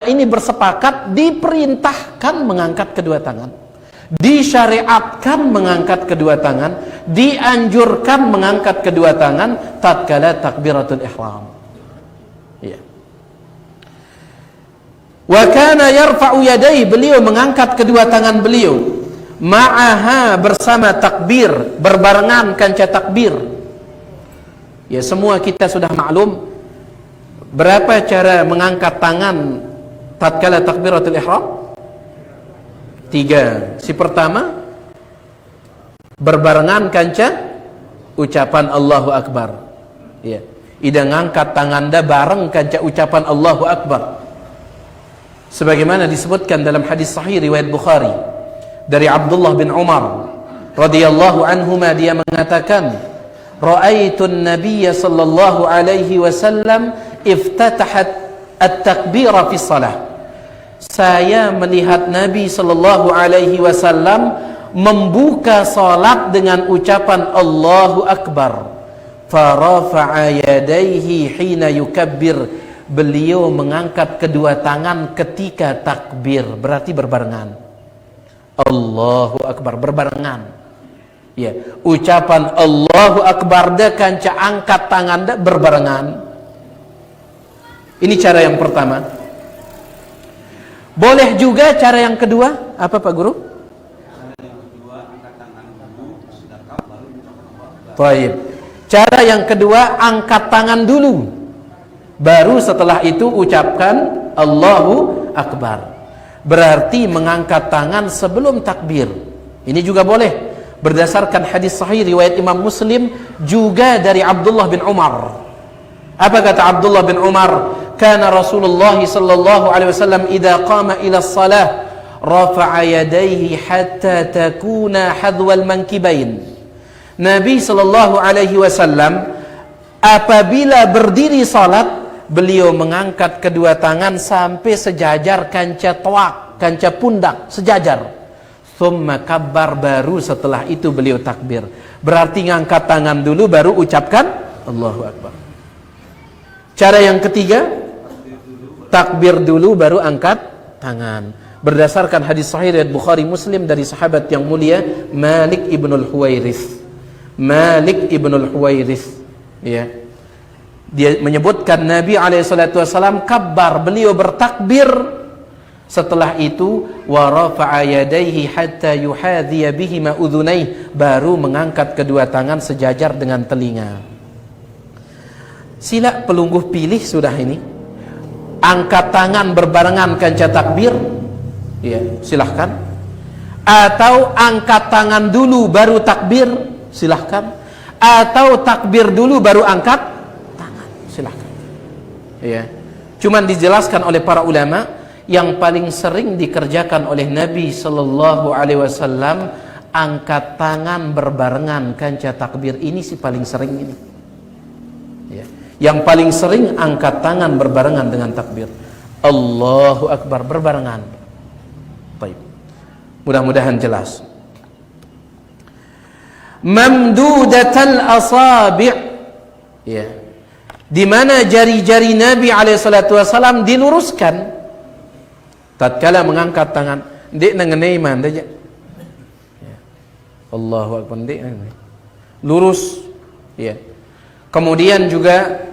ini bersepakat diperintahkan mengangkat kedua tangan, disyariatkan mengangkat kedua tangan, dianjurkan mengangkat kedua tangan tatkala takbiratul ihram. Ya. Wa kana yarfa'u yadayhi, beliau mengangkat kedua tangan beliau ma'aha, bersama takbir, berbarengan kanca takbir. Ya, semua kita sudah maklum berapa cara mengangkat tangan tatkala takbiratul ihram? 3. Si pertama, berbarengan kanca ucapan Allahu Akbar. Ya. Ida ngangkat tangan dah bareng kanca ucapan Allahu Akbar. Sebagaimana disebutkan dalam hadis sahih riwayat Bukhari dari Abdullah bin Umar radhiyallahu anhuma, dia mengatakan, "Ra'aitun Nabiyya sallallahu alaihi wasallam iftatahat at-takbira fi shalah." Saya melihat Nabi sallallahu alaihi wasallam membuka salat dengan ucapan Allahu Akbar. Farafa'a yadayhi hina yukabbir. Beliau mengangkat kedua tangan ketika takbir, berarti berbarengan. Allahu Akbar, berbarengan. Ya, ucapan Allahu Akbar dah kanca angkat tangan dah berbarengan. Ini cara yang pertama. Boleh juga cara yang kedua, apa Pak Guru? Baik. Cara yang kedua, angkat tangan dulu, baru setelah itu ucapkan Allahu Akbar. Berarti mengangkat tangan sebelum takbir. Ini juga boleh, berdasarkan hadis sahih riwayat Imam Muslim juga dari Abdullah bin Umar. Apa kata Abdullah bin Umar? Kana Rasulullah sallallahu alaihi wasallam idza qama ila shalah rafa'a yadayhi hatta takuna hadwal mankibain. Nabi sallallahu alaihi wasallam apabila berdiri salat, beliau mengangkat kedua tangan sampai sejajar kanca toak, kanca pundak, sejajar. Thumma kabbar, baru setelah itu beliau takbir. Berarti ngangkat tangan dulu baru ucapkan Allahu Akbar. Cara yang ketiga, takbir dulu baru angkat tangan. Berdasarkan hadis sahih riwayat Bukhari Muslim dari sahabat yang mulia Malik ibnul Huwairits. Malik ibnul Huwairits, ya. Dia menyebutkan Nabi SAW kabbar, beliau bertakbir. Setelah itu wa rafa'a yadayhi hatta yuhadhiya bihima udhunayhi, baru mengangkat kedua tangan sejajar dengan telinga. Sila pelungguh pilih sudah ini. Angkat tangan berbarengan kanca takbir, ya, silahkan. Atau angkat tangan dulu baru takbir, silahkan. Atau takbir dulu baru angkat tangan, silahkan. Ya. Cuman dijelaskan oleh para ulama, yang paling sering dikerjakan oleh Nabi sallallahu alaihi wasallam angkat tangan berbarengan kanca takbir, ini sih paling sering ini. Ya. Yang paling sering angkat tangan berbarengan dengan takbir. Allahu Akbar, berbarengan. Baik. Mudah-mudahan jelas. Mamdudatal asabi'. Ya. Di mana jari-jari Nabi SAW diluruskan tatkala mengangkat tangan. Ndik nengenai man saja. Ya. Allahu Akbar, ndik lurus. Ya. Kemudian juga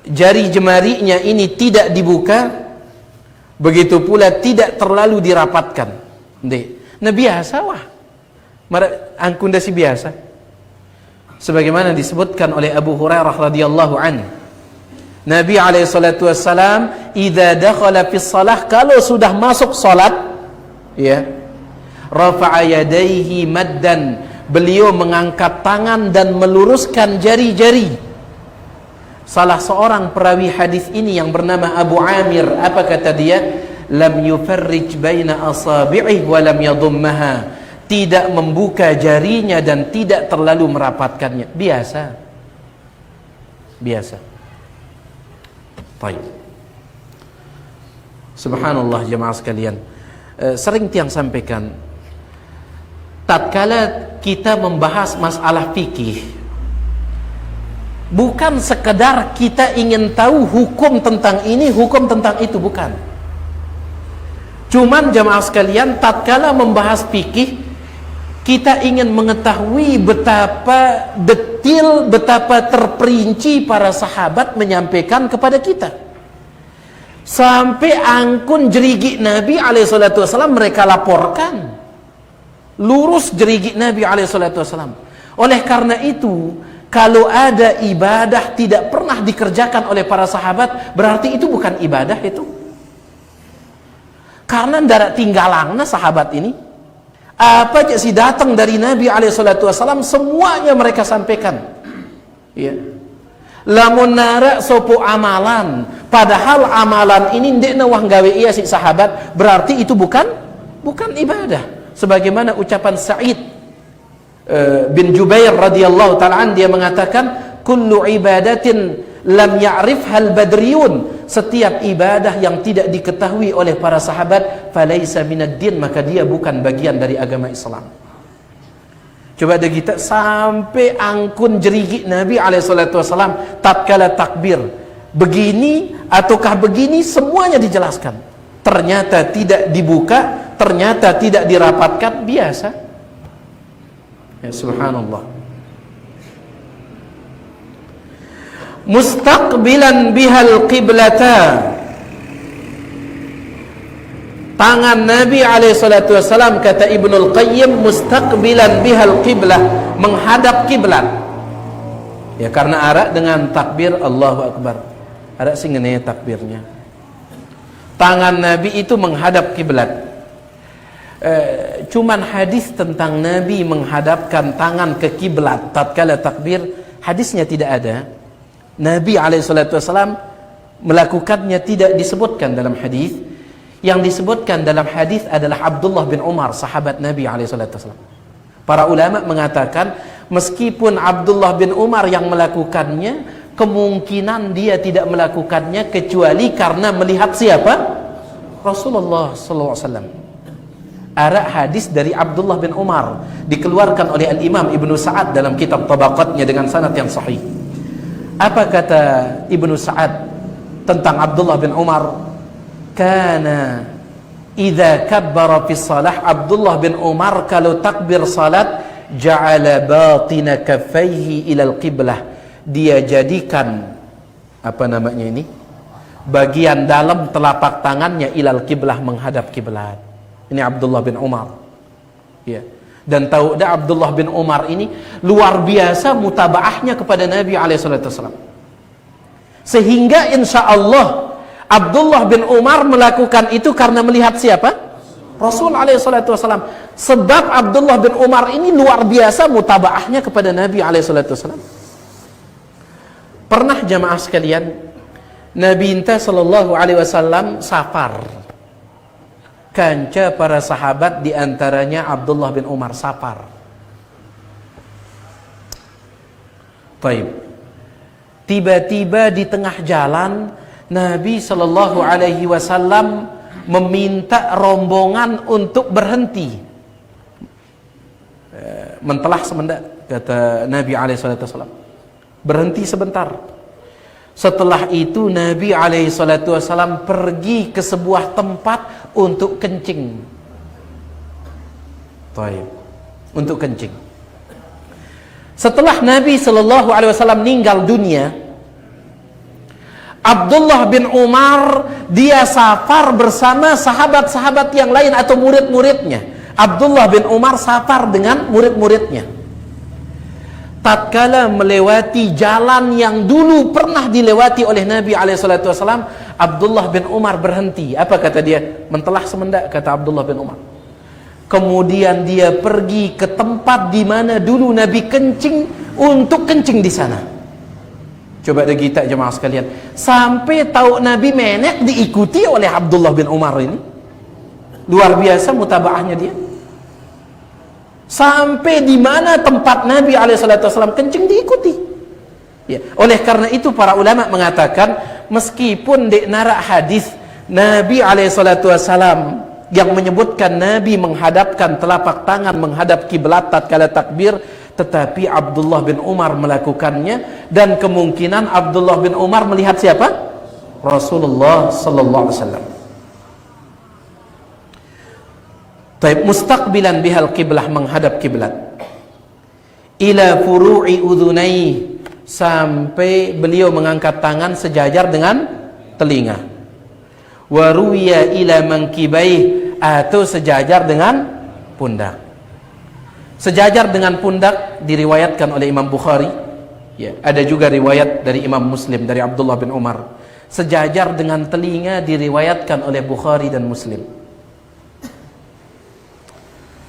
jari jemarinya ini tidak dibuka, begitu pula tidak terlalu dirapatkan. Ndik. Nah biasa wah. Angkun dasi biasa. Sebagaimana disebutkan oleh Abu Hurairah radhiyallahu anhu. Nabi SAW idza dakhala fi shalah, kalau sudah masuk salat, ya, rafa'a yadayhi maddan, beliau mengangkat tangan dan meluruskan jari-jari. Salah seorang perawi hadis ini yang bernama Abu Amir, apa kata dia? Lam yufarrij baina asabi'ih wa lam yadhummaha. Tidak membuka jarinya dan tidak terlalu merapatkannya. Biasa. Biasa. Baik. Subhanallah jemaah sekalian. Sering tiang sampaikan, tatkala kita membahas masalah fikih, bukan sekedar kita ingin tahu hukum tentang ini, hukum tentang itu, bukan. Cuman jamaah sekalian, tatkala membahas fikih, kita ingin mengetahui betapa detil, betapa terperinci para sahabat menyampaikan kepada kita. Sampai angkun jerigi Nabi SAW mereka laporkan. Lurus jerigi Nabi SAW. Oleh karena itu, kalau ada ibadah tidak pernah dikerjakan oleh para sahabat, berarti itu bukan ibadah itu. Karena tidak tinggalangna sahabat ini. Apa aja sih datang dari Nabi SAW, semuanya mereka sampaikan. Ya. Lamun nara sopo amalan, padahal amalan ini ndekna wah gawe iya si sahabat, berarti itu bukan ibadah. Sebagaimana ucapan Sa'id bin Jubair radhiyallahu ta'ala an, dia mengatakan, kullu ibadatin lam ya'rifha al-badriyun, setiap ibadah yang tidak diketahui oleh para sahabat, falaisa minad din, maka dia bukan bagian dari agama Islam. Coba ada kita sampai angkun jerigi Nabi SAW tatkala takbir, begini ataukah begini, semuanya dijelaskan. Ternyata tidak dibuka, ternyata tidak dirapatkan, biasa. Ya subhanallah. Mustaqbilan bihal qiblata, tangan Nabi SAW, kata Ibnul Qayyim, mustaqbilan bihal qiblah, menghadap kiblat. Ya karena arak dengan takbir Allahu Akbar, arak singennya takbirnya. Tangan Nabi itu menghadap kiblat. Cuman hadis tentang Nabi menghadapkan tangan ke kiblat tatkala takbir, hadisnya tidak ada. Nabi SAW melakukannya tidak disebutkan dalam hadis. Yang disebutkan dalam hadis adalah Abdullah bin Umar, sahabat Nabi SAW. Para ulama mengatakan, meskipun Abdullah bin Umar yang melakukannya, kemungkinan dia tidak melakukannya kecuali karena melihat siapa? Rasulullah SAW. Arak hadis dari Abdullah bin Umar dikeluarkan oleh Al-Imam Ibnu Sa'ad dalam kitab Tabaqatnya dengan sanad yang sahih. Apa kata Ibnu Sa'ad tentang Abdullah bin Umar? Kana idza kabbara fi shalah, Abdullah bin Umar kalau takbir salat, ja'ala batina kaffaihi ilal qiblah, dia jadikan apa namanya ini, bagian dalam telapak tangannya ilal qiblah, menghadap kiblat. Ini Abdullah bin Umar. Ya. Dan tahu dah Abdullah bin Umar ini luar biasa mutabaahnya kepada Nabi SAW. Sehingga insya Allah Abdullah bin Umar melakukan itu karena melihat siapa? Rasul SAW. Sebab Abdullah bin Umar ini luar biasa mutabaahnya kepada Nabi SAW. Pernah jamaah sekalian, Nabi SAW safar. Kanca para sahabat diantaranya Abdullah bin Umar safar. Baik. Tiba-tiba di tengah jalan Nabi SAW meminta rombongan untuk berhenti. Mentelah semendak, kata Nabi SAW. Berhenti sebentar. Setelah itu Nabi SAW pergi ke sebuah tempat untuk kencing. Baik. Untuk kencing. Setelah Nabi SAW meninggal dunia, Abdullah bin Umar dia safar bersama sahabat-sahabat yang lain atau murid-muridnya. Abdullah bin Umar safar dengan murid-muridnya. Tatkala melewati jalan yang dulu pernah dilewati oleh Nabi SAW, Abdullah bin Umar berhenti. Apa kata dia? Mentelah semendak, kata Abdullah bin Umar. Kemudian dia pergi ke tempat di mana dulu Nabi kencing untuk kencing di sana. Coba ada kita jemaah sekalian, sampai tahu Nabi menek diikuti oleh Abdullah bin Umar ini. Luar biasa mutabaahnya dia. Sampai di mana tempat Nabi SAW kencing diikuti. Ya. Oleh karena itu para ulama mengatakan, meskipun di narak hadis Nabi SAW yang menyebutkan Nabi menghadapkan telapak tangan menghadap kiblat tatkala takbir, tetapi Abdullah bin Umar melakukannya, dan kemungkinan Abdullah bin Umar melihat siapa? Rasulullah sallallahu alaihi wasallam. Taib mustaqbilan bihal qiblah, menghadap kiblat. Ila furu'i udhunai, sampai beliau mengangkat tangan sejajar dengan telinga. Wa ruwiya ila mankibai, atau sejajar dengan pundak. Sejajar dengan pundak diriwayatkan oleh Imam Bukhari. Ya, ada juga riwayat dari Imam Muslim dari Abdullah bin Umar. Sejajar dengan telinga diriwayatkan oleh Bukhari dan Muslim.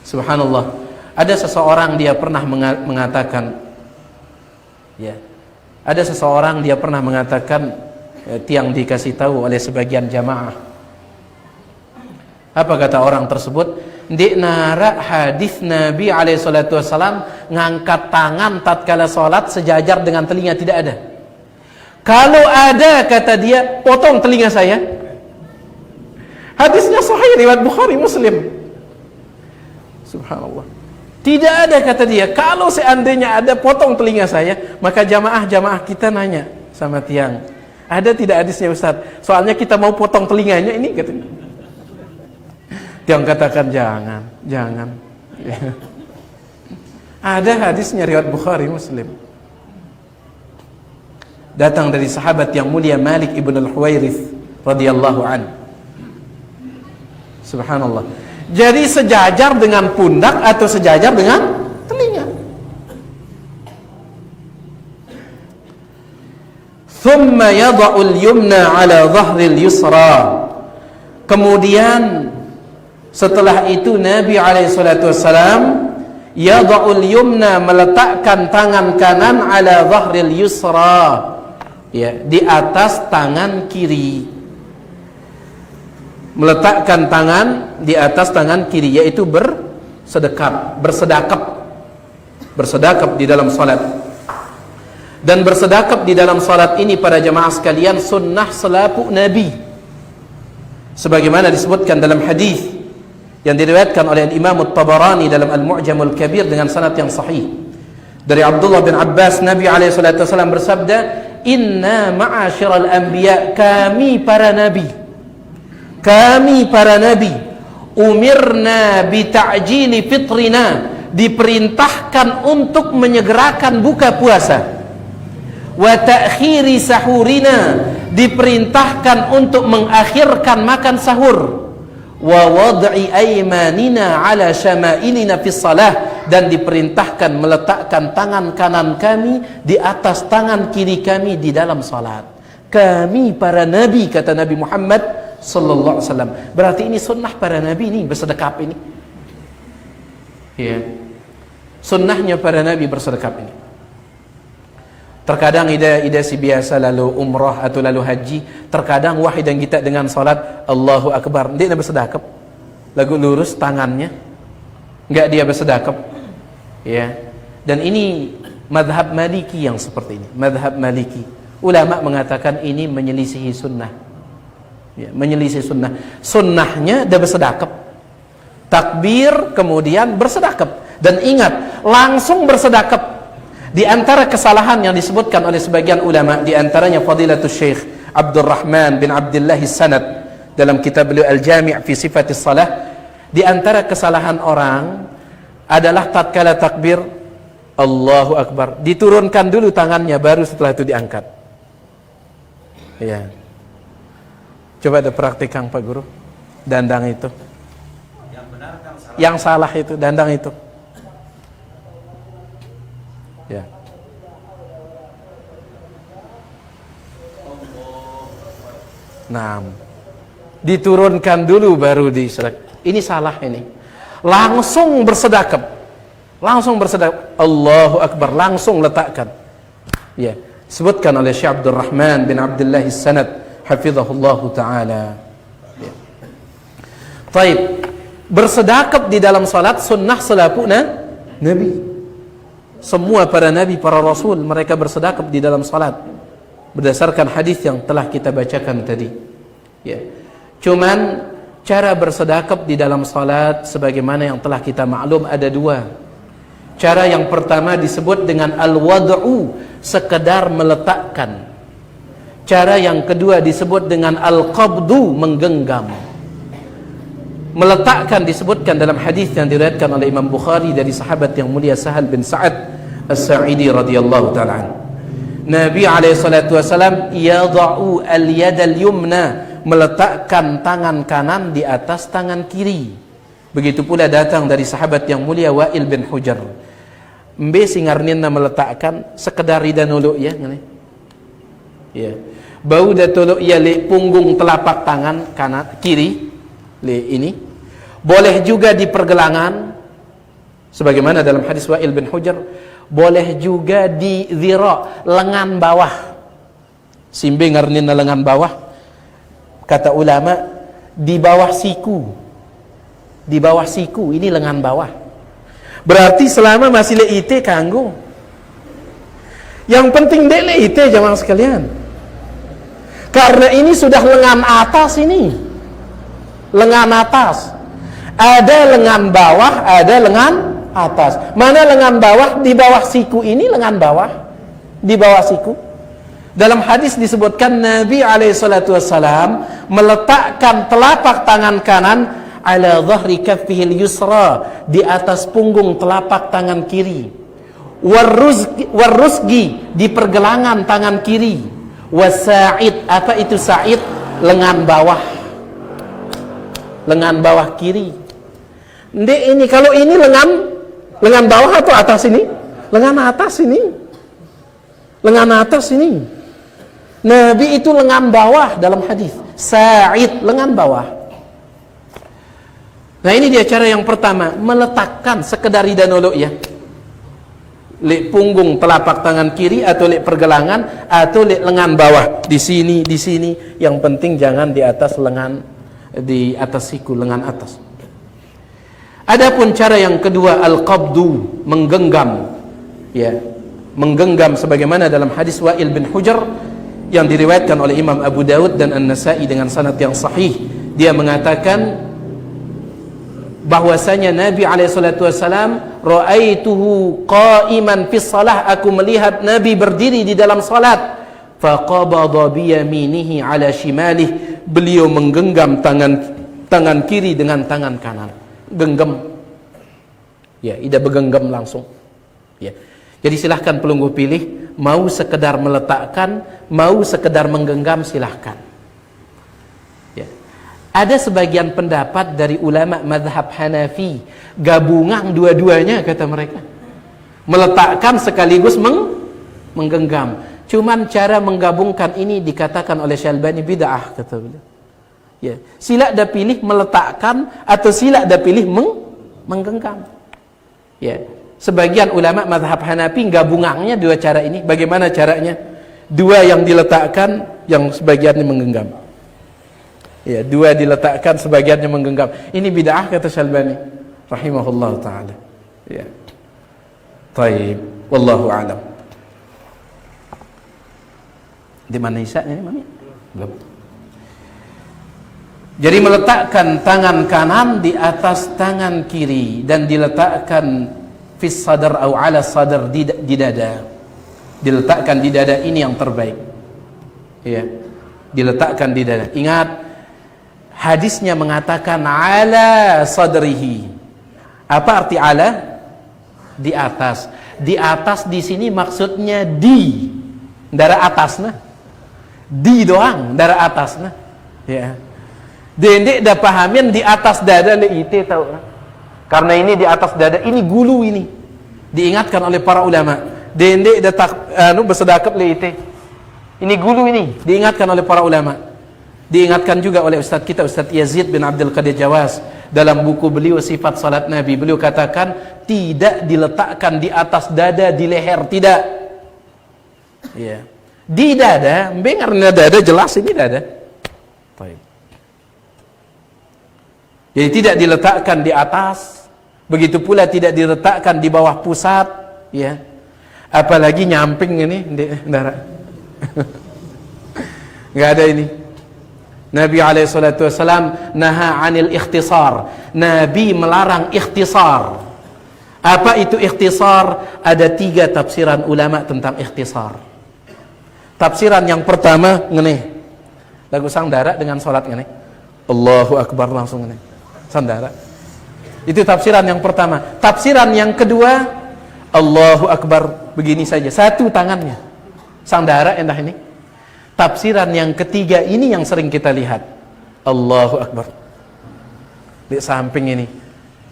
Subhanallah. Ada seseorang dia pernah mengatakan, ya, ada seseorang dia pernah mengatakan, yang dikasih tahu oleh sebagian jamaah. Apa kata orang tersebut? Di nara hadis Nabi alaihi salatu wasalam ngangkat tangan tatkala salat sejajar dengan telinga, tidak ada. Kalau ada, kata dia, potong telinga saya. Hadisnya sahih riwayat Bukhari Muslim. Subhanallah. Tidak ada, kata dia. Kalau seandainya ada, potong telinga saya. Maka jamaah kita nanya sama tiang, ada tidak hadisnya Ustaz? Soalnya kita mau potong telinganya ini, katanya. Tiang katakan jangan. Ada hadisnya riwayat Bukhari Muslim. Datang dari sahabat yang mulia Malik ibn al-Huwairith radhiyallahu an. Subhanallah. Jadi sejajar dengan pundak atau sejajar dengan telinga. Thumma yada'u al-yumna 'ala dhahri al-yusra. Kemudian setelah itu Nabi alaihi salatu wasalam yada'u al-yumna, meletakkan tangan kanan 'ala dhahri al-yusra, ya, di atas tangan kiri. Meletakkan tangan di atas tangan kiri, yaitu bersedekap di dalam salat. Dan bersedekap di dalam salat ini pada jamaah sekalian sunnah selaku Nabi, sebagaimana disebutkan dalam hadis yang diriwayatkan oleh Imam At-Tabarani dalam Al-Mu'jamul Kabir dengan sanad yang sahih dari Abdullah bin Abbas. Nabi alaihi salatu wasallam bersabda, inna ma'asyiral anbiya, kami para nabi umirna bi ta'jili fitrina, diperintahkan untuk menyegerakan buka puasa, wa ta'khiri sahurina, diperintahkan untuk mengakhirkan makan sahur, wa wad'i aymanina ala syama'ilina fis salah, dan diperintahkan meletakkan tangan kanan kami di atas tangan kiri kami di dalam salat. Kami para nabi, kata Nabi Muhammad sallallahu alaihi wasallam. Berarti ini sunnah para nabi ini, bersedekap ini. Ya. Sunnahnya para nabi bersedekap ini. Terkadang ida si biasa lalu umrah atau lalu haji, terkadang wahidan kita dengan salat Allahu Akbar, dia bersedekap. Lagu lurus tangannya, enggak dia bersedekap. Ya. Dan ini mazhab Maliki yang seperti ini, mazhab Maliki. Ulama mengatakan ini menyelisihi sunnah. Ya, menyelisih sunnah. Sunnahnya dia bersedekap, takbir kemudian bersedekap. Dan ingat, langsung bersedekap. Di antara kesalahan yang disebutkan oleh sebagian ulama, di antaranya Fadilatul Syekh Abdurrahman bin Abdullah As-Sanad dalam kitab beliau Al-Jami' fi Sifatis Salah, di antara kesalahan orang adalah tatkala takbir Allahu Akbar, diturunkan dulu tangannya, baru setelah itu diangkat. Ya. Coba ada praktikkan Pak Guru, dandang itu. Yang benar kan salah. Yang salah itu dandang itu. Ya. Nah, diturunkan dulu baru disedekap. Ini salah ini. Langsung bersedekap. Allahu Akbar, langsung letakkan. Ya, sebutkan oleh Syekh Abdurrahman bin Abdullah As-Sanad hafizahullahu ta'ala. Ya. Taib, bersedekap di dalam salat sunnah selaku Nabi. Semua para nabi, para rasul, mereka bersedekap di dalam salat berdasarkan hadis yang telah kita bacakan tadi. Ya. Cuman cara bersedekap di dalam salat sebagaimana yang telah kita maklum ada dua. Cara yang pertama disebut dengan al-wad'u, sekedar meletakkan. Cara yang kedua disebut dengan al-qabdu, menggenggam. meletakkan, disebutkan dalam hadis yang diriwayatkan oleh Imam Bukhari dari sahabat yang mulia Sahal bin Sa'ad As-Sa'idi radhiyallahu ta'ala anhu. Nabi alaihi salatu wasalam yada'u al-yad al-yumna, meletakkan tangan kanan di atas tangan kiri. Begitu pula datang dari sahabat yang mulia Wa'il bin Hujar. Mbe singarninna meletakkan sekedar ridanulu ya ngene. Ya. Bau datulu ya le punggung telapak tangan kanan kiri le ini. Boleh juga di pergelangan sebagaimana dalam hadis Wa'il bin Hujar. Boleh juga di zira, lengan bawah. Simbe ngarninna lengan bawah. Kata ulama di bawah siku. Di bawah siku ini lengan bawah. Berarti selama masih leite kanggo. Yang penting dek leite jamaah sekalian. Karena ini sudah lengan atas ini. Lengan atas. Ada lengan bawah, ada lengan atas. Mana lengan bawah? Di bawah siku ini lengan bawah. Di bawah siku. Dalam hadis disebutkan Nabi SAW meletakkan telapak tangan kanan ala dhahri kaffihil yusra, di atas punggung telapak tangan kiri. Warrusgi, di pergelangan tangan kiri. Wasa'id, apa itu sa'id? Lengan bawah. Lengan bawah kiri. Ndek ini, kalau ini lengan bawah atau atas ini? Lengan atas ini. Lengan atas ini. Nabi itu lengan bawah dalam hadis. Sa'id, lengan bawah. Nah ini dia cara yang pertama, meletakkan sekedar ridanolo ya. Lek punggung telapak tangan kiri atau lek pergelangan atau lek lengan bawah, di sini, di sini. Yang penting jangan di atas lengan, di atas siku, lengan atas. Adapun cara yang kedua, al-qabdu, menggenggam. Ya, menggenggam sebagaimana dalam hadis Wa'il bin Hujar yang diriwayatkan oleh Imam Abu Dawud dan An-Nasa'i dengan sanad yang sahih. Dia mengatakan bahwasanya Nabi SAW, ra'aituhu qa'iman fi shalah, aku melihat Nabi berdiri di dalam salat. Faqabada bi yaminihi ala shimalih, beliau menggenggam tangan kiri dengan tangan kanan. Genggam. Ya, ida bergenggam langsung. Ya. Jadi silahkan pelunggu pilih, mau sekedar meletakkan, mau sekedar menggenggam, silahkan. Ya. Ada sebagian pendapat dari ulama mazhab Hanafi, gabungan dua-duanya kata mereka. Meletakkan sekaligus menggenggam. Cuman cara menggabungkan ini dikatakan oleh Syalbani bid'ah kata beliau. Ya, sila dah pilih meletakkan atau sila dah pilih menggenggam. Ya, sebagian ulama mazhab Hanafi gabungannya dua cara ini. Bagaimana caranya? Dua yang diletakkan, yang sebagiannya menggenggam. Ya, dua diletakkan, sebagiannya menggenggam. Ini bid'ah kata Syalbani rahimahullah taala. Ya. Taib, wallahu a'lam. Di mana isanya ini, Mami? Belum. Jadi meletakkan tangan kanan di atas tangan kiri dan diletakkan fis sadar atau ala sadar, di dada. Diletakkan di dada, ini yang terbaik. Ya. Diletakkan di dada. Ingat, hadisnya mengatakan ala sadrihi. Apa arti ala? Di atas. Di atas di sini maksudnya di darah atasnya. Di doang darah atasnya. Ya. Dendek dah pahamin di atas dada le ite tahu. Karena ini di atas dada, ini gulu ini. Diingatkan oleh para ulama. Dendek dah bersedekap le ite. Ini gulu ini, diingatkan oleh para ulama. Diingatkan juga oleh Ustaz kita, Ustaz Yazid bin Abdul Qadir Jawas, dalam buku beliau Sifat Salat Nabi. Beliau katakan tidak diletakkan di atas dada, di leher, tidak. Ya. Di dada, bengarnya dada, jelas ini dada. Baik. Jadi tidak diletakkan di atas, begitu pula tidak diletakkan di bawah pusat, ya. Apalagi nyamping ini, darah. Enggak ada ini. Nabi SAW naha anil ikhtisar. Nabi melarang ikhtisar. Apa itu ikhtisar? Ada 3 tafsiran ulama tentang ikhtisar. Tafsiran yang pertama ngene. Lagu sang darah dengan salat ngene. Allahu Akbar langsung ngene. saudara. Itu tafsiran yang pertama. Tafsiran yang kedua, Allahu Akbar begini saja, satu tangannya. Saudara endah ini. Tafsiran yang ketiga ini yang sering kita lihat. Allahu Akbar. Di samping ini.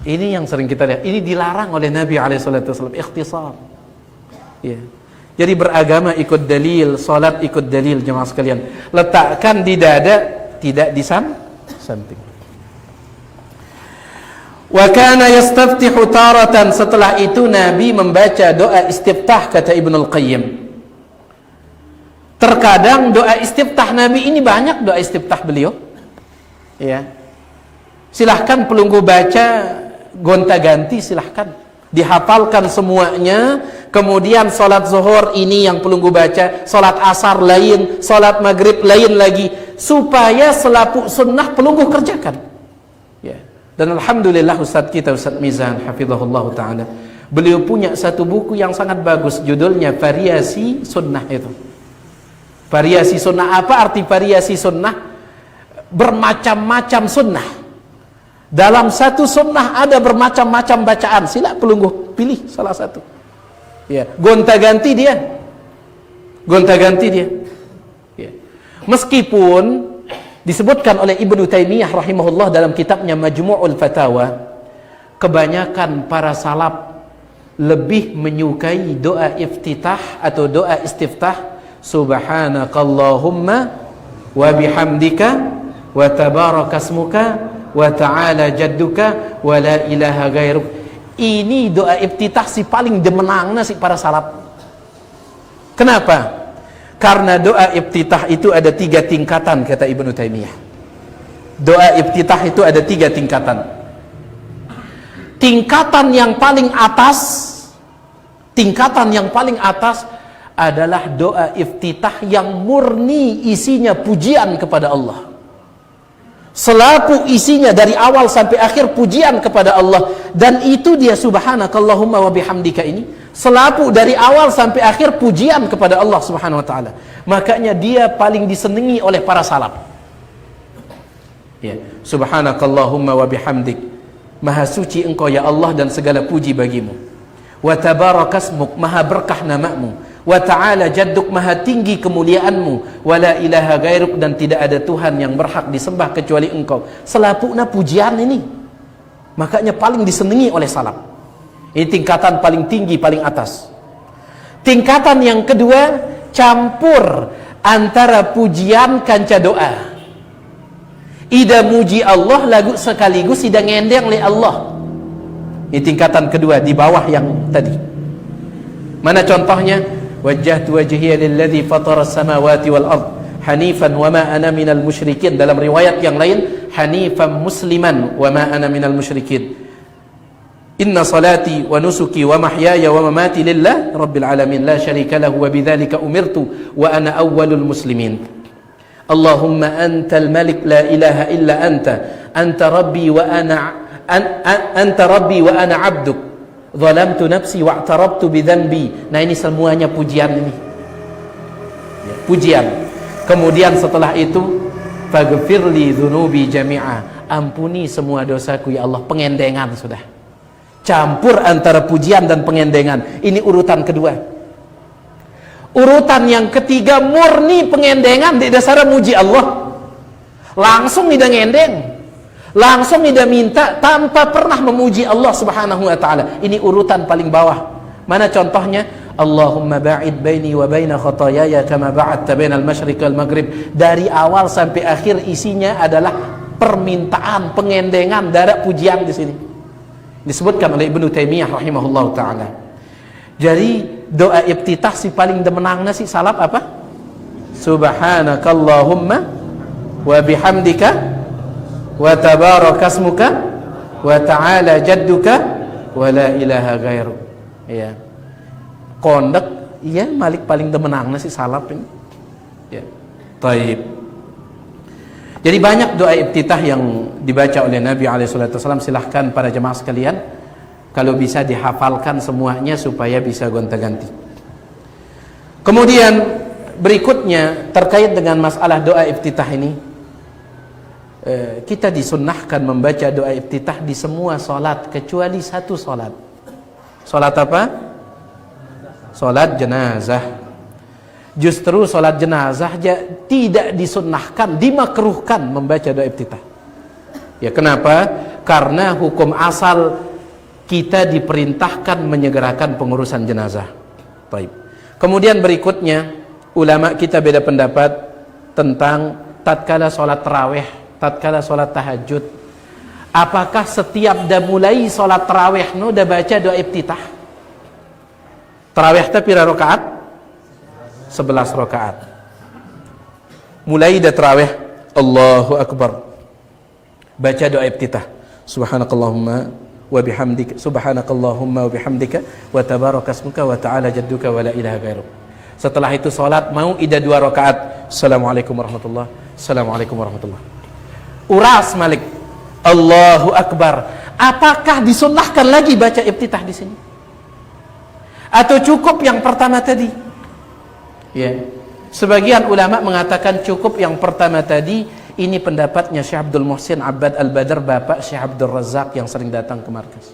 Ini yang sering kita lihat. Ini dilarang oleh Nabi SAW. Ikhtisar. Ya. Jadi beragama ikut dalil, salat ikut dalil, jemaah sekalian. Letakkan di dada, tidak di samping. Wa kana yastaftihu taratan, setelah itu Nabi membaca doa istiftah, kata Ibnul Qayyim. Terkadang doa istiftah Nabi ini banyak doa istiftah beliau. Ya. Silahkan pelunggu baca gonta-ganti, silahkan. Dihafalkan semuanya. Kemudian salat zuhur ini yang pelunggu baca, salat asar lain, salat maghrib lain lagi, supaya selaput sunnah pelunggu kerjakan. Ya. Dan alhamdulillah Ustaz kita, Ustaz Mizan hafizahullah ta'ala, beliau punya satu buku yang sangat bagus, judulnya Variasi Sunnah. Itu variasi sunnah. Apa arti variasi sunnah? Bermacam-macam sunnah. Dalam satu sunnah ada bermacam-macam bacaan. Sila pelunggu pilih salah satu. Ya, gonta-ganti dia. Ya. Meskipun disebutkan oleh Ibnu Taimiyah rahimahullah dalam kitabnya Majmu'ul Fatawa, kebanyakan para salaf lebih menyukai doa iftitah atau doa istiftah, subhanakallahumma wa bihamdika wa tabarakasmuka wa ta'ala jadduka wa la ilaha gairuk. Ini doa iftitah si paling demenangna si para salaf. Kenapa? Karena doa iftitah itu ada 3 tingkatan, kata Ibnu Taimiyah. Doa iftitah itu ada 3 tingkatan. Tingkatan yang paling atas adalah doa iftitah yang murni isinya pujian kepada Allah. Selaku isinya dari awal sampai akhir pujian kepada Allah, dan itu dia subhanakallahumma wa bihamdika ini selaku dari awal sampai akhir pujian kepada Allah Subhanahu wa taala. Makanya dia paling disenangi oleh para salaf. Ya, subhanakallahumma wa bihamdik, maha suci engkau ya Allah dan segala puji bagimu. Wa tabarakasmuk, maha berkah namamu. Wa ta'ala jadduk, maha tinggi kemuliaanmu. Wa la ilaha gairuk, dan tidak ada Tuhan yang berhak disembah kecuali engkau. Selapukna pujian ini, makanya paling disenangi oleh salaf. Ini tingkatan paling tinggi, paling atas. Tingkatan yang kedua, campur antara pujian kanca doa. Ida muji Allah lagu sekaligus ida ngendeng li Allah. Ini tingkatan kedua, di bawah yang tadi. Mana contohnya? Wajjahtu wajhiya lilladzi fatara as-samawati wal ard hanifan wa ma ana minal musyrikin. Dalam riwayat yang lain, hanifan musliman wa ma ana minal musyrikin. Inna salati wa nusuki wa mahyaya wa mamati lillah rabbil alamin la syarika lahu wa bidzalika umirtu wa ana awwalul muslimin. Allahumma antal malik la ilaha illa anta rabbi wa anta rabbi wa ana abduk, zalamtu nafsi wa'tarabtu bidhanbi. Nah, ini semuanya pujian ini. Ya, pujian. Kemudian setelah itu, faghfirli dzunubi jami'a, ampuni semua dosaku ya Allah. Pengendengan sudah. Campur antara pujian dan pengendengan. Ini urutan kedua. Urutan yang ketiga, murni pengendengan di dasar muji Allah. Langsung tidak ngendeng, langsung tidak minta, tanpa pernah memuji Allah Subhanahu wa ta'ala. Ini urutan paling bawah. Mana contohnya? Allahumma ba'id baini wa baina khatayaya kama ba'adta bainal masyriq wal maghrib. Dari awal sampai akhir isinya adalah permintaan, pengendengan, darah pujian di sini. Disebutkan oleh Ibnu Taimiyah rahimahullah ta'ala. Jadi doa iftitah si paling demenangna si salaf apa? Subhanakallahumma wa bihamdika wa tabarakasmuka wa ta'ala jadduka wa la ilaha gairuk. Ya. Kondek, iya malik paling demenangna si salaf ini. Ya. Taib. Jadi banyak doa iftitah yang dibaca oleh Nabi SAW. Silahkan para jemaah sekalian, kalau bisa dihafalkan semuanya supaya bisa gonta-ganti. Kemudian berikutnya terkait dengan masalah doa iftitah ini, kita disunnahkan membaca doa iftitah di semua salat kecuali satu salat. Salat apa? Salat jenazah. Justru salat jenazah tidak disunnahkan, dimakruhkan membaca doa iftitah. Ya, kenapa? Karena hukum asal kita diperintahkan menyegerakan pengurusan jenazah. Baik. Kemudian berikutnya, ulama kita beda pendapat tentang tatkala salat tarawih, tatkala salat tahajud. Apakah setiap dah mulai salat tarawih dah baca doa iftitah? Tarawih teh pira rakaat? 11 rakaat. Mulai dah tarawih, Allahu Akbar, baca doa iftitah. Subhanakallahumma wa bihamdika, subhanakallahumma wa bihamdika, wa tabarakasmuka wa ta'ala jadduka wa la ilaha ghairuk. Setelah itu salat mau ida 2 rakaat, Assalamualaikum warahmatullahi, Assalamualaikum warahmatullahi. Uras malik, Allahu Akbar. Apakah disunnahkan lagi baca iftitah di sini? Atau cukup yang pertama tadi? Ya. Sebagian ulama mengatakan cukup yang pertama tadi. Ini pendapatnya Syekh Abdul Muhsin Abbad Al-Badr, bapak Syekh Abdul Razak yang sering datang ke markas.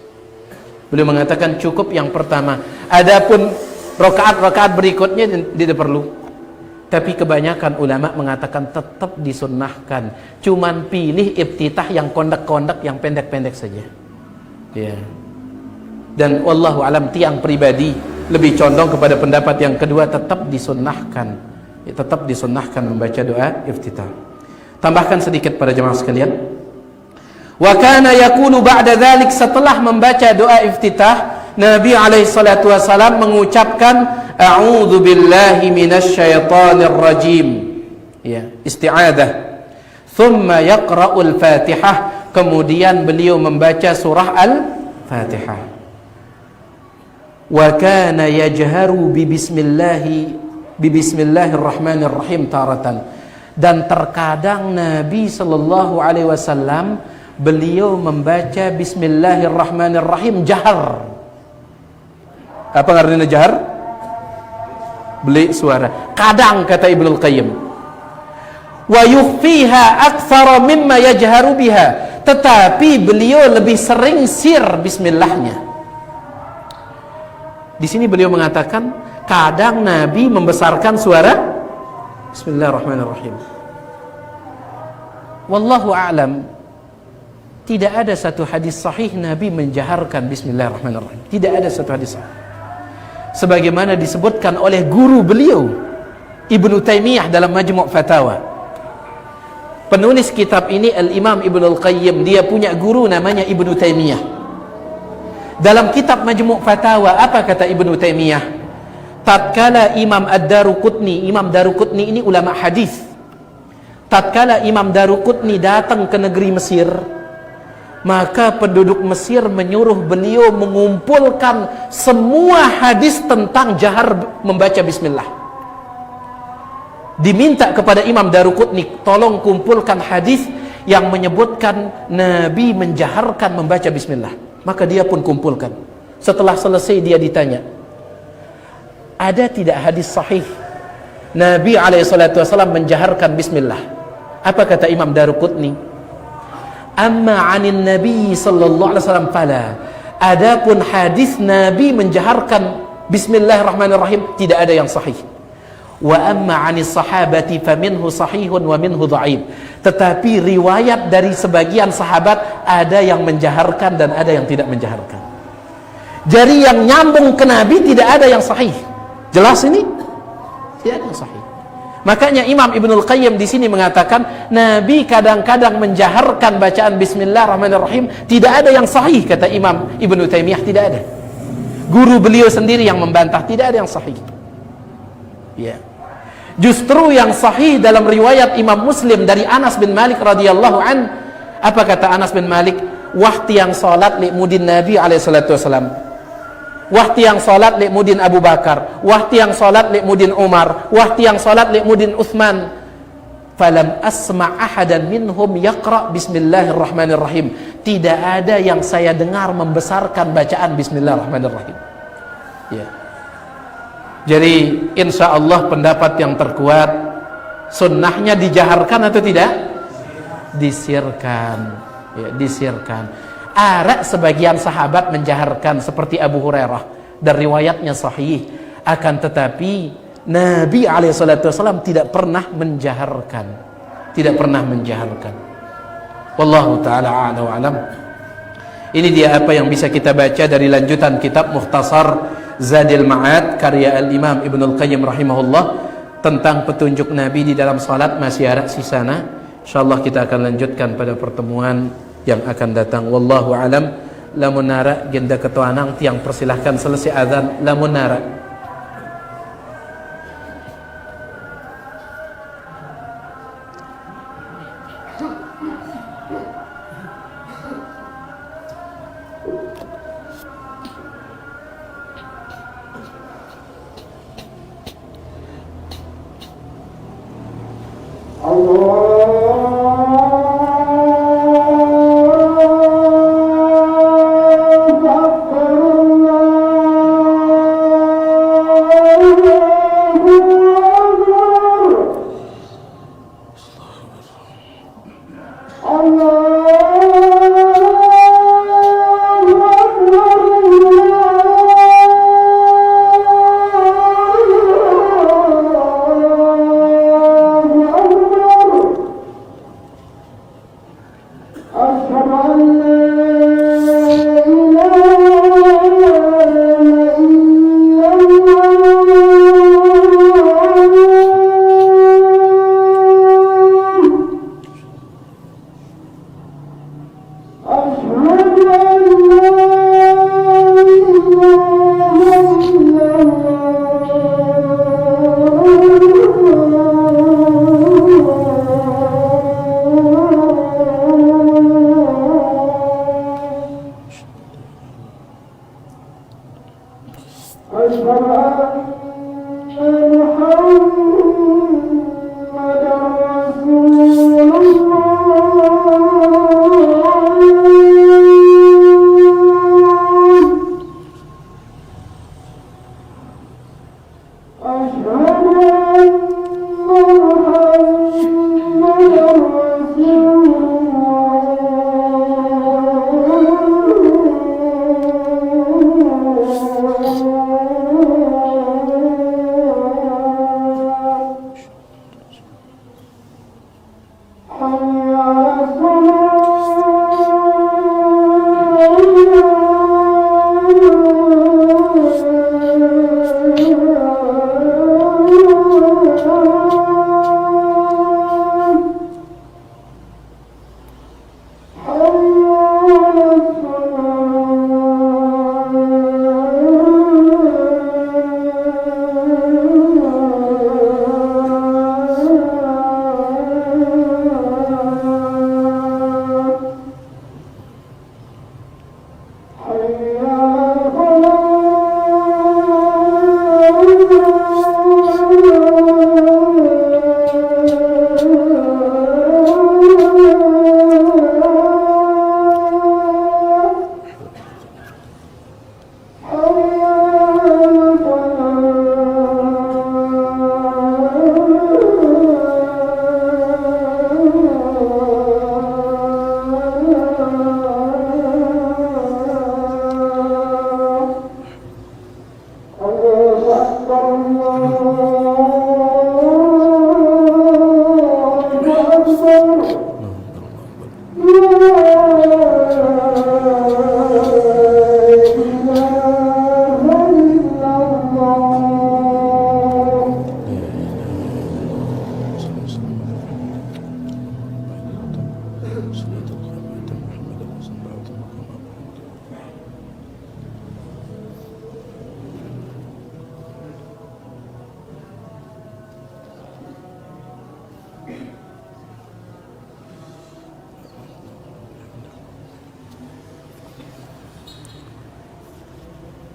Beliau mengatakan cukup yang pertama. Adapun rakaat-rakaat berikutnya tidak perlu. Tapi kebanyakan ulama mengatakan tetap disunnahkan. Cuman pilih iftitah yang kondak-kondak, yang pendek-pendek saja. Ya. Dan wallahu alam, tiang pribadi lebih condong kepada pendapat yang kedua, tetap disunnahkan. Ya, tetap disunnahkan membaca doa iftitah. Tambahkan sedikit pada jemaah sekalian. Wa kana yakunu ba'da dzalik, setelah membaca doa iftitah, Nabi alaihi salatu wasalam mengucapkan a'udzu billahi minasyaitonir rajim. Ya, isti'adzah. Thumma yaqra'ul Fatihah, kemudian beliau membaca surah Al-Fatihah. Wa kana yajharu bismillahirrahmanirrahim taratan, dan terkadang Nabi sallallahu alaihi wasallam beliau membaca bismillahirrahmanirrahim jahar. Apa artinya jahar? Beli suara. Kadang, kata Ibnul Qayyim, wa yukhfiha aktsara mimma yajharu biha, tetapi beliau lebih sering sir bismillahnya. Di sini beliau mengatakan kadang Nabi membesarkan suara bismillahirrahmanirrahim. Wallahu a'lam, tidak ada satu hadis sahih Nabi menjaharkan bismillahirrahmanirrahim. Tidak ada satu hadis sahih. Sebagaimana disebutkan oleh guru beliau Ibnu Taimiyah dalam Majmu' Fatawa. Penulis kitab ini Al-Imam Ibnul Qayyim, dia punya guru namanya Ibnu Taimiyah. Dalam kitab Majmu' Fatawa, apa kata Ibnu Taimiyah? Tatkala Imam Ad-Daruqutni, Imam Daruqutni ini ulama hadis. Tatkala Imam Daruqutni datang ke negeri Mesir, maka penduduk Mesir menyuruh beliau mengumpulkan semua hadis tentang jahar membaca bismillah. Diminta kepada Imam Daruqutni, tolong kumpulkan hadis yang menyebutkan Nabi menjaharkan membaca bismillah. Maka dia pun kumpulkan. Setelah selesai dia ditanya, ada tidak hadis sahih Nabi SAW menjaharkan bismillah? Apa kata Imam Daruqutni? Amma anin Nabi sallallahu alaihi wasallam fala. Adapun hadis Nabi menjaharkan bismillahirrahmanirrahim tidak ada yang sahih. Wa amma anis sahabati faminhu sahihun wa minhu dhaif. Tetapi riwayat dari sebagian sahabat ada yang menjaharkan dan ada yang tidak menjaharkan. Jadi yang nyambung ke Nabi tidak ada yang sahih. Jelas ini? Tidak ada yang sahih. Makanya Imam Ibnul Qayyim di sini mengatakan Nabi kadang-kadang menjaharkan bacaan bismillahirrahmanirrahim, tidak ada yang sahih, kata Imam Ibnu Taimiyah, tidak ada. Guru beliau sendiri yang membantah, tidak ada yang sahih. Ya. Justru yang sahih dalam riwayat Imam Muslim dari Anas bin Malik radhiyallahu an, apa kata Anas bin Malik? Waqti yang salat li mudin Nabi alaihi salatu wasalam, waqti yang salat li mudin Abu Bakar, waqti yang salat li mudin Umar, waqti yang salat li mudin Utsman, falam asma' ahadan minhum yaqra bismillahirrahmanirrahim. Tidak ada yang saya dengar membesarkan bacaan bismillahirrahmanirrahim. Ya. Jadi insya Allah pendapat yang terkuat, sunnahnya dijaharkan atau tidak? disirkan, ya, disirkan. Ada sebagian sahabat menjaharkan seperti Abu Hurairah dan riwayatnya sahih, akan tetapi Nabi SAW tidak pernah menjaharkan, tidak pernah menjaharkan. Wallahu ta'ala a'la wa alam. Ini dia apa yang bisa kita baca dari lanjutan kitab Mukhtasar Zadil Ma'ad karya Al-Imam Ibnul Qayyim rahimahullah tentang petunjuk Nabi di dalam salat. Masih ada sisana, insyaallah kita akan lanjutkan pada pertemuan yang akan datang. Wallahu alam. Lamun nara genda ketuanang tiang persilahkan selesai azan lamun nara.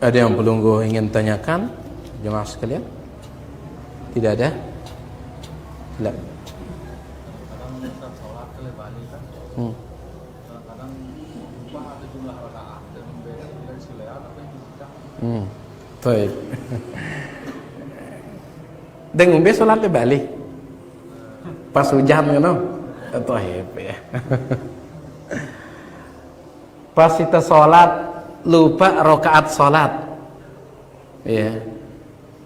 Ada yang pelunggu ingin tanyakan jemaah sekalian? Tidak ada? Tidak. Baik. Dan ngombe sholat balik pas hujan kan? Tohib ya. Pas kita sholat lupa rokaat sholat, ya.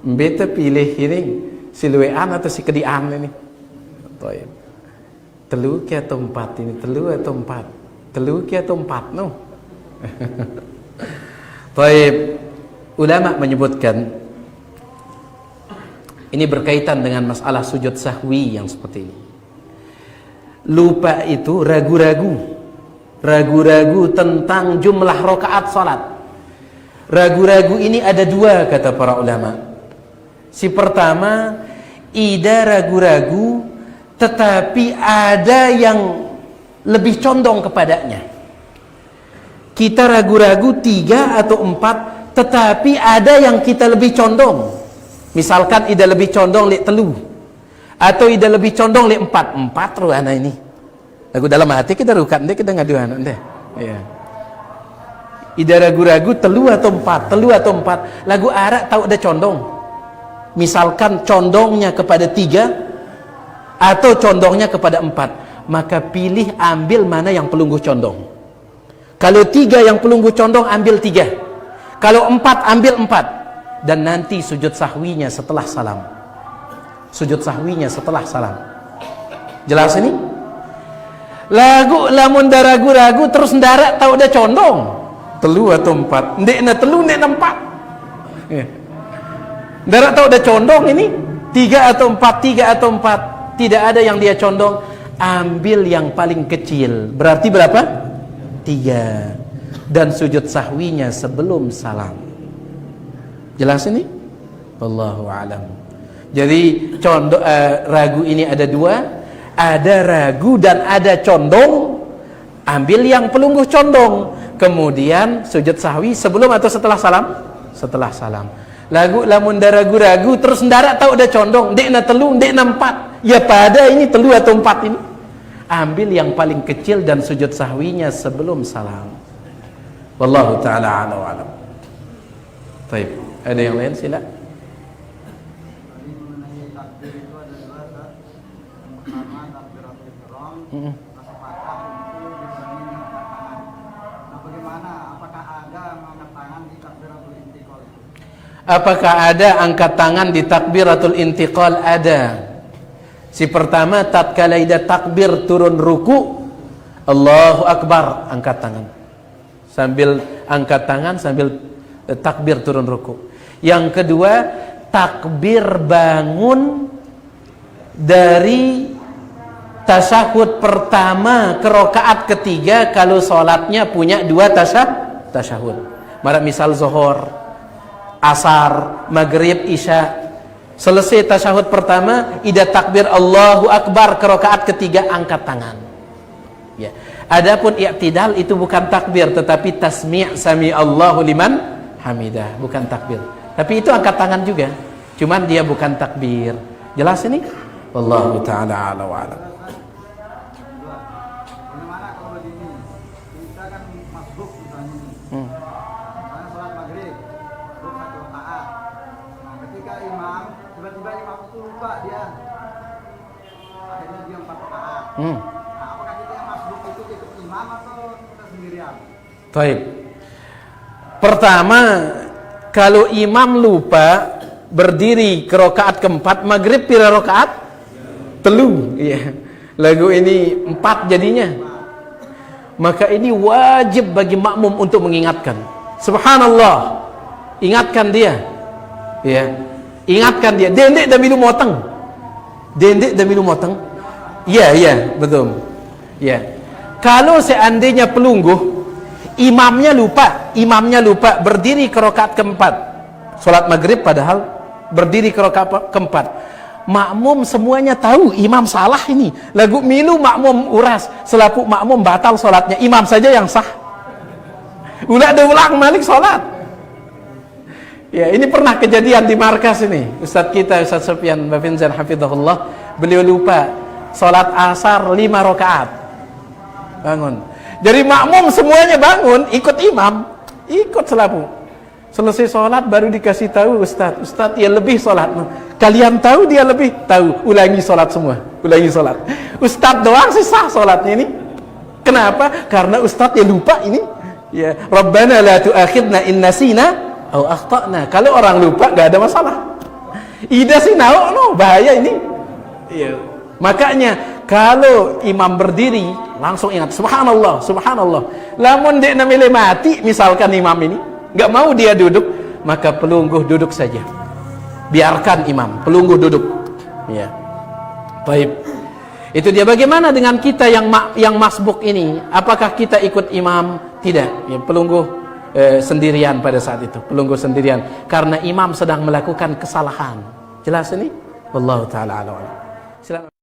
Beta pilih ini siluean atau si kedian ini. Tohib. Telu ke atau empat ini, telu atau empat, telu ke atau empat no. Tohib. Ulama menyebutkan ini berkaitan dengan masalah sujud sahwi yang seperti ini. Lupa itu ragu-ragu tentang jumlah rakaat salat. Ragu-ragu ini ada dua kata para ulama. Si pertama, ida ragu-ragu tetapi ada yang lebih condong kepadanya. Kita ragu-ragu 3 atau 4 tetapi ada yang kita lebih condong. Misalkan ida lebih condong lek telu atau ida lebih condong lek 4 ruana ini. Lagu dalam hati kita rukat deh, kita ngadu anak deh. Ya. Ida ragu-ragu telu atau 4 lagu arak tahu ada condong. Misalkan condongnya kepada 3 atau condongnya kepada 4, maka pilih ambil mana yang pelungguh condong. Kalau 3 yang pelungguh condong ambil 3. Kalau 4 ambil 4. Dan nanti sujud sahwinya setelah salam. Sujud sahwinya setelah salam. Jelas ini? Lagu lamun ragu-ragu terus ndarak tahu udah condong. Telu atau 4. Ndek na telu, ndek na 4. Ndarak tahu udah condong ini. 3 atau 4. Tidak ada yang dia condong. Ambil yang paling kecil. Berarti berapa? 3. Dan sujud sahwinya sebelum salam. Jelas ini? Wallahu a'lam. Jadi ragu ini ada dua, ada ragu dan ada condong. Ambil yang pelungguh condong, kemudian sujud sahwi sebelum atau setelah salam? Setelah salam. Lagu lamun ragu-ragu terus ndarak tahu udah condong, dek na telu, dek na 4. Ya pada ini telu atau 4 ini. Ambil yang paling kecil dan sujud sahwinya sebelum salam. Wallahu ta'ala a'lam wa a'lam. Baik, ada yang lain sila. Tadi mengenai takbir itu ada dua, Ustaz. Yang pertama takbiratul ihram, kesempatan untuk dibanding angkat tangan. Nah, bagaimana? Apakah ada angkat tangan di takbiratul intiqal itu? Apakah ada angkat tangan di takbiratul intiqal? Ada. Si pertama tatkala ida takbir turun ruku, Allahu Akbar, angkat tangan. Sambil angkat tangan sambil takbir turun ruku. Yang kedua, takbir bangun dari tasyahud pertama ke rakaat ketiga kalau sholatnya punya 2 tasyahud. Mara misal zuhur, asar, maghrib, isya. Selesai tasyahud pertama, ida takbir Allahu Akbar ke rakaat ketiga, angkat tangan. Ya. Adapun i'tidal itu bukan takbir tetapi tasmi' sami Allahu liman hamidah, bukan takbir. Tapi itu angkat tangan juga. Cuman dia bukan takbir. Jelas ini? Wallahu taala a'lam wa a'lam. Bagaimana kalau begini? Kita kan masbuk misalnya ini. Misalnya sholat maghrib, masbuk 1 rakaat. Nah, ketika imam, tiba-tiba imam itu lupa dia. Akhirnya dia 4 rakaat. Baik. Pertama, kalau imam lupa berdiri ke rakaat keempat, maghrib pira rakaat? Telu. Iya. Lagu ini 4 jadinya. Maka ini wajib bagi makmum untuk mengingatkan. Subhanallah. Ingatkan dia. Ya. Ingatkan dia. Dendek dah minum moteng. Dendek dah minum moteng. Iya, betul. Ya. Kalau seandainya pelungguh imamnya lupa berdiri ke rakaat keempat, sholat maghrib padahal berdiri ke rakaat keempat, makmum semuanya tahu imam salah ini, lagu milu makmum uras, selaku makmum batal sholatnya, imam saja yang sah, udah ulang balik sholat. Ya, ini pernah kejadian di markas ini, Ustadz kita Ustadz Sufyan Bafinzan hafidhahullah, beliau lupa sholat asar 5 rakaat, bangun. Jadi makmum semuanya bangun, ikut imam, ikut selapu. Selesai sholat baru dikasih tahu Ustadz dia lebih sholat. Kalian tahu dia lebih tahu, ulangi sholat semua, ulangi sholat. Ustadz doang sih sah sholatnya ini. Kenapa? Karena ustadz yang lupa ini. Ya, Rabbana la tu'akhidna in nasina aw akhtana. Kalau orang lupa gak ada masalah. Ida sinau no bahaya ini. Ya. Makanya kalau imam berdiri langsung ingat subhanallah, subhanallah. Lamun dia namile mati misalkan imam ini nggak mau dia duduk, maka pelungguh duduk saja. Biarkan imam pelungguh duduk. Ya. Baik. Itu dia. Bagaimana dengan kita yang masbuk ini? Apakah kita ikut imam? Tidak. Ya, pelungguh sendirian pada saat itu. Pelungguh sendirian karena imam sedang melakukan kesalahan. Jelas ini? Wallahu taala a'lam. Silakan.